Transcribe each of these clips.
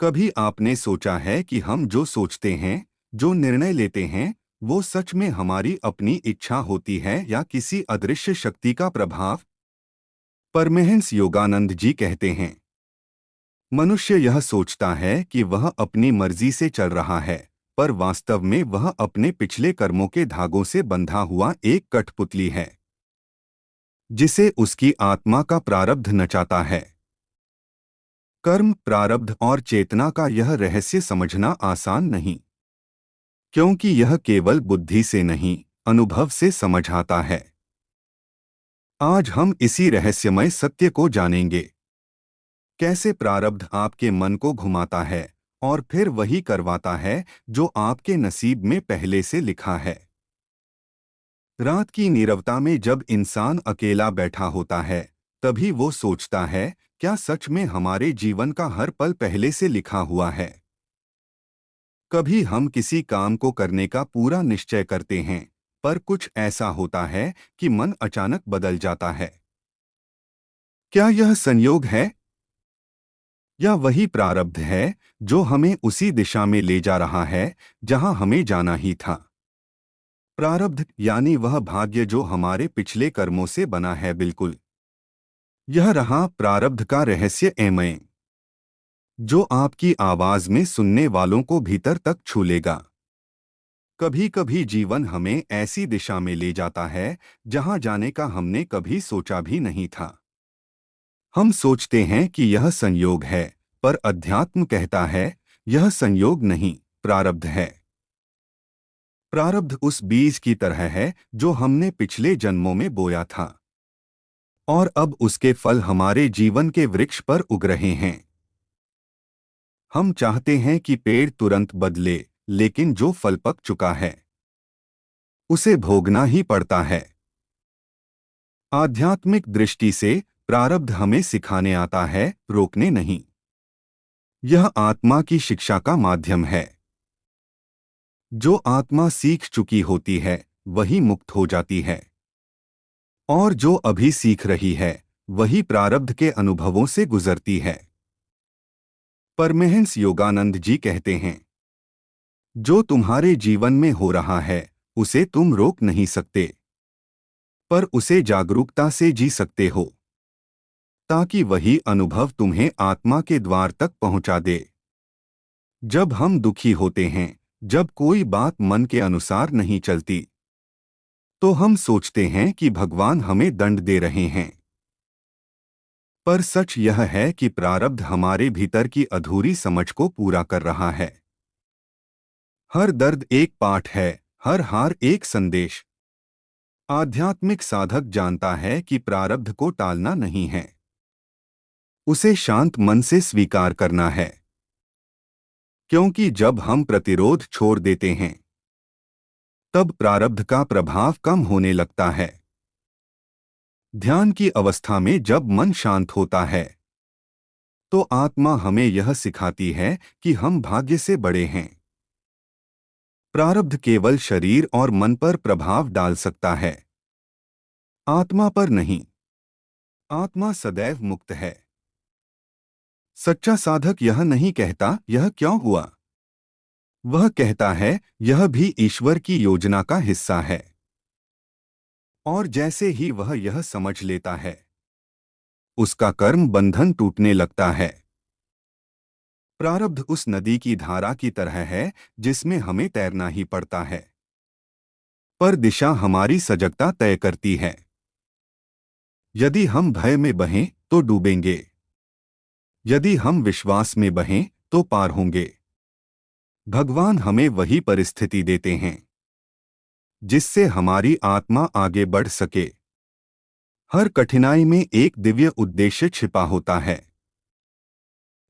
कभी आपने सोचा है कि हम जो सोचते हैं, जो निर्णय लेते हैं, वो सच में हमारी अपनी इच्छा होती है या किसी अदृश्य शक्ति का प्रभाव? परमहंस योगानंद जी कहते हैं, मनुष्य यह सोचता है कि वह अपनी मर्जी से चल रहा है, पर वास्तव में वह अपने पिछले कर्मों के धागों से बंधा हुआ एक कठपुतली है, जिसे उसकी आत्मा का प्रारब्ध नचाता है। कर्म, प्रारब्ध और चेतना का यह रहस्य समझना आसान नहीं, क्योंकि यह केवल बुद्धि से नहीं, अनुभव से समझ आता है। आज हम इसी रहस्यमय सत्य को जानेंगे। कैसे प्रारब्ध आपके मन को घुमाता है और फिर वही करवाता है जो आपके नसीब में पहले से लिखा है। रात की नीरवता में जब इंसान अकेला बैठा होता है, तभी वो सोचता है, क्या सच में हमारे जीवन का हर पल पहले से लिखा हुआ है? कभी हम किसी काम को करने का पूरा निश्चय करते हैं, पर कुछ ऐसा होता है कि मन अचानक बदल जाता है। क्या यह संयोग है या वही प्रारब्ध है जो हमें उसी दिशा में ले जा रहा है जहां हमें जाना ही था? प्रारब्ध यानी वह भाग्य जो हमारे पिछले कर्मों से बना है। बिल्कुल, यह रहा प्रारब्ध का रहस्य एमए, जो आपकी आवाज में सुनने वालों को भीतर तक छू लेगा। कभी कभी जीवन हमें ऐसी दिशा में ले जाता है जहां जाने का हमने कभी सोचा भी नहीं था। हम सोचते हैं कि यह संयोग है, पर अध्यात्म कहता है, यह संयोग नहीं, प्रारब्ध है। प्रारब्ध उस बीज की तरह है जो हमने पिछले जन्मों में बोया था, और अब उसके फल हमारे जीवन के वृक्ष पर उग रहे हैं। हम चाहते हैं कि पेड़ तुरंत बदले, लेकिन जो फल पक चुका है उसे भोगना ही पड़ता है। आध्यात्मिक दृष्टि से प्रारब्ध हमें सिखाने आता है, रोकने नहीं। यह आत्मा की शिक्षा का माध्यम है। जो आत्मा सीख चुकी होती है वही मुक्त हो जाती है, और जो अभी सीख रही है वही प्रारब्ध के अनुभवों से गुजरती है। परमहंस योगानंद जी कहते हैं, जो तुम्हारे जीवन में हो रहा है उसे तुम रोक नहीं सकते, पर उसे जागरूकता से जी सकते हो, ताकि वही अनुभव तुम्हें आत्मा के द्वार तक पहुंचा दे। जब हम दुखी होते हैं, जब कोई बात मन के अनुसार नहीं चलती, तो हम सोचते हैं कि भगवान हमें दंड दे रहे हैं। पर सच यह है कि प्रारब्ध हमारे भीतर की अधूरी समझ को पूरा कर रहा है। हर दर्द एक पाठ है, हर हार एक संदेश। आध्यात्मिक साधक जानता है कि प्रारब्ध को टालना नहीं है, उसे शांत मन से स्वीकार करना है। क्योंकि जब हम प्रतिरोध छोड़ देते हैं, तब प्रारब्ध का प्रभाव कम होने लगता है। ध्यान की अवस्था में जब मन शांत होता है, तो आत्मा हमें यह सिखाती है कि हम भाग्य से बड़े हैं। प्रारब्ध केवल शरीर और मन पर प्रभाव डाल सकता है, आत्मा पर नहीं। आत्मा सदैव मुक्त है। सच्चा साधक यह नहीं कहता, यह क्यों हुआ? वह कहता है, यह भी ईश्वर की योजना का हिस्सा है। और जैसे ही वह यह समझ लेता है, उसका कर्म बंधन टूटने लगता है। प्रारब्ध उस नदी की धारा की तरह है जिसमें हमें तैरना ही पड़ता है, पर दिशा हमारी सजगता तय करती है। यदि हम भय में बहें तो डूबेंगे, यदि हम विश्वास में बहें तो पार होंगे। भगवान हमें वही परिस्थिति देते हैं जिससे हमारी आत्मा आगे बढ़ सके। हर कठिनाई में एक दिव्य उद्देश्य छिपा होता है।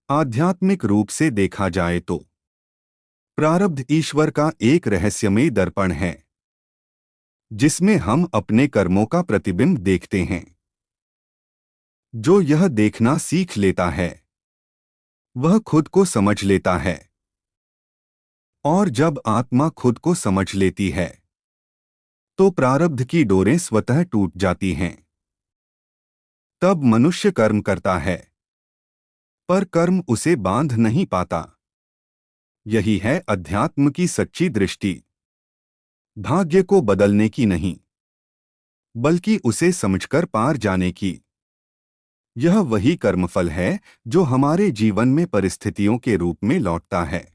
आध्यात्मिक रूप से देखा जाए तो प्रारब्ध ईश्वर का एक रहस्यमय दर्पण है, जिसमें हम अपने कर्मों का प्रतिबिंब देखते हैं। जो यह देखना सीख लेता है, वह खुद को समझ लेता है, और जब आत्मा खुद को समझ लेती है, तो प्रारब्ध की डोरें स्वतः टूट जाती हैं। तब मनुष्य कर्म करता है, पर कर्म उसे बांध नहीं पाता। यही है अध्यात्म की सच्ची दृष्टि, भाग्य को बदलने की नहीं, बल्कि उसे समझकर पार जाने की। यह वही कर्मफल है जो हमारे जीवन में परिस्थितियों के रूप में लौटता है।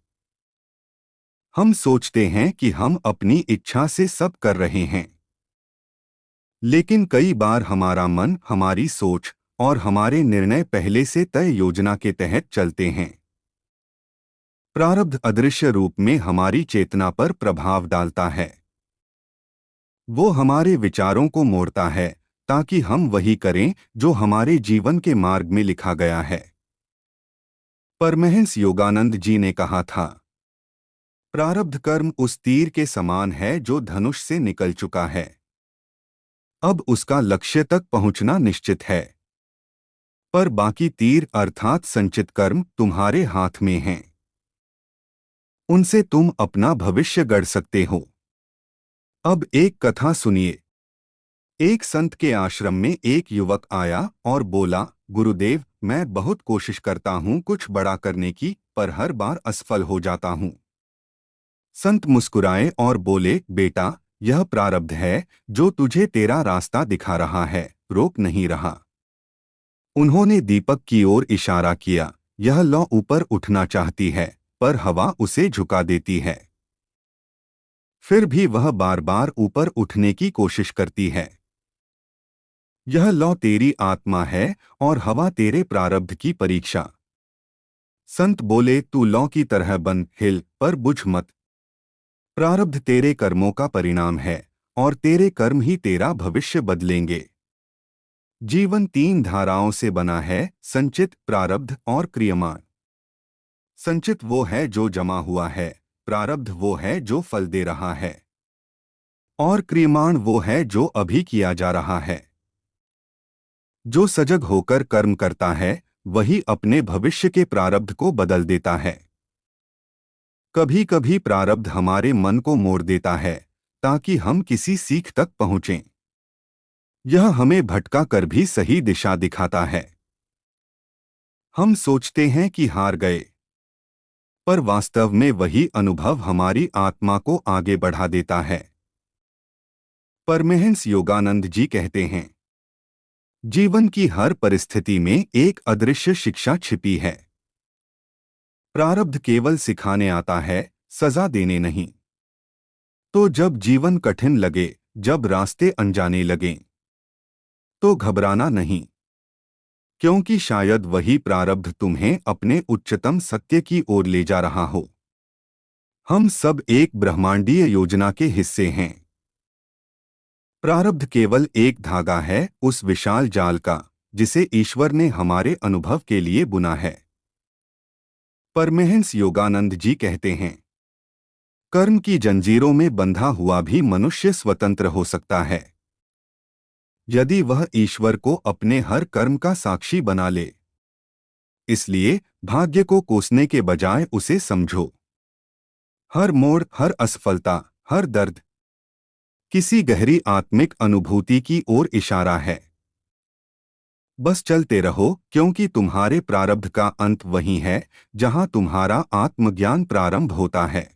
हम सोचते हैं कि हम अपनी इच्छा से सब कर रहे हैं, लेकिन कई बार हमारा मन, हमारी सोच और हमारे निर्णय पहले से तय योजना के तहत चलते हैं। प्रारब्ध अदृश्य रूप में हमारी चेतना पर प्रभाव डालता है। वो हमारे विचारों को मोड़ता है ताकि हम वही करें जो हमारे जीवन के मार्ग में लिखा गया है। परमहंस योगानंद जी ने कहा था, प्रारब्ध कर्म उस तीर के समान है जो धनुष से निकल चुका है। अब उसका लक्ष्य तक पहुंचना निश्चित है, पर बाकी तीर अर्थात संचित कर्म तुम्हारे हाथ में हैं। उनसे तुम अपना भविष्य गढ़ सकते हो। अब एक कथा सुनिए। एक संत के आश्रम में एक युवक आया और बोला, गुरुदेव, मैं बहुत कोशिश करता हूँ कुछ बड़ा करने की, पर हर बार असफल हो जाता हूँ। संत मुस्कुराए और बोले, बेटा, यह प्रारब्ध है जो तुझे तेरा रास्ता दिखा रहा है, रोक नहीं रहा। उन्होंने दीपक की ओर इशारा किया। यह लौ ऊपर उठना चाहती है, पर हवा उसे झुका देती है। फिर भी वह बार बार ऊपर उठने की कोशिश करती है। यह लौ तेरी आत्मा है और हवा तेरे प्रारब्ध की परीक्षा। संत बोले, तू लौ की तरह बन, हिल, पर बुझ मत। प्रारब्ध तेरे कर्मों का परिणाम है और तेरे कर्म ही तेरा भविष्य बदलेंगे। जीवन 3 धाराओं से बना है, संचित, प्रारब्ध और क्रियमाण। संचित वो है जो जमा हुआ है, प्रारब्ध वो है जो फल दे रहा है, और क्रियमाण वो है जो अभी किया जा रहा है। जो सजग होकर कर्म करता है वही अपने भविष्य के प्रारब्ध को बदल देता है। कभी कभी प्रारब्ध हमारे मन को मोड़ देता है ताकि हम किसी सीख तक पहुंचें। यह हमें भटका कर भी सही दिशा दिखाता है। हम सोचते हैं कि हार गए, पर वास्तव में वही अनुभव हमारी आत्मा को आगे बढ़ा देता है। परमहंस योगानंद जी कहते हैं, जीवन की हर परिस्थिति में एक अदृश्य शिक्षा छिपी है। प्रारब्ध केवल सिखाने आता है, सजा देने नहीं। तो जब जीवन कठिन लगे, जब रास्ते अनजाने लगें, तो घबराना नहीं, क्योंकि शायद वही प्रारब्ध तुम्हें अपने उच्चतम सत्य की ओर ले जा रहा हो। हम सब एक ब्रह्मांडीय योजना के हिस्से हैं। प्रारब्ध केवल एक धागा है उस विशाल जाल का जिसे ईश्वर ने हमारे अनुभव के लिए बुना है। परमहंस योगानंद जी कहते हैं, कर्म की जंजीरों में बंधा हुआ भी मनुष्य स्वतंत्र हो सकता है, यदि वह ईश्वर को अपने हर कर्म का साक्षी बना ले। इसलिए भाग्य को कोसने के बजाय उसे समझो। हर मोड़, हर असफलता, हर दर्द किसी गहरी आत्मिक अनुभूति की ओर इशारा है। बस चलते रहो, क्योंकि तुम्हारे प्रारब्ध का अंत वही है जहां तुम्हारा आत्मज्ञान प्रारंभ होता है।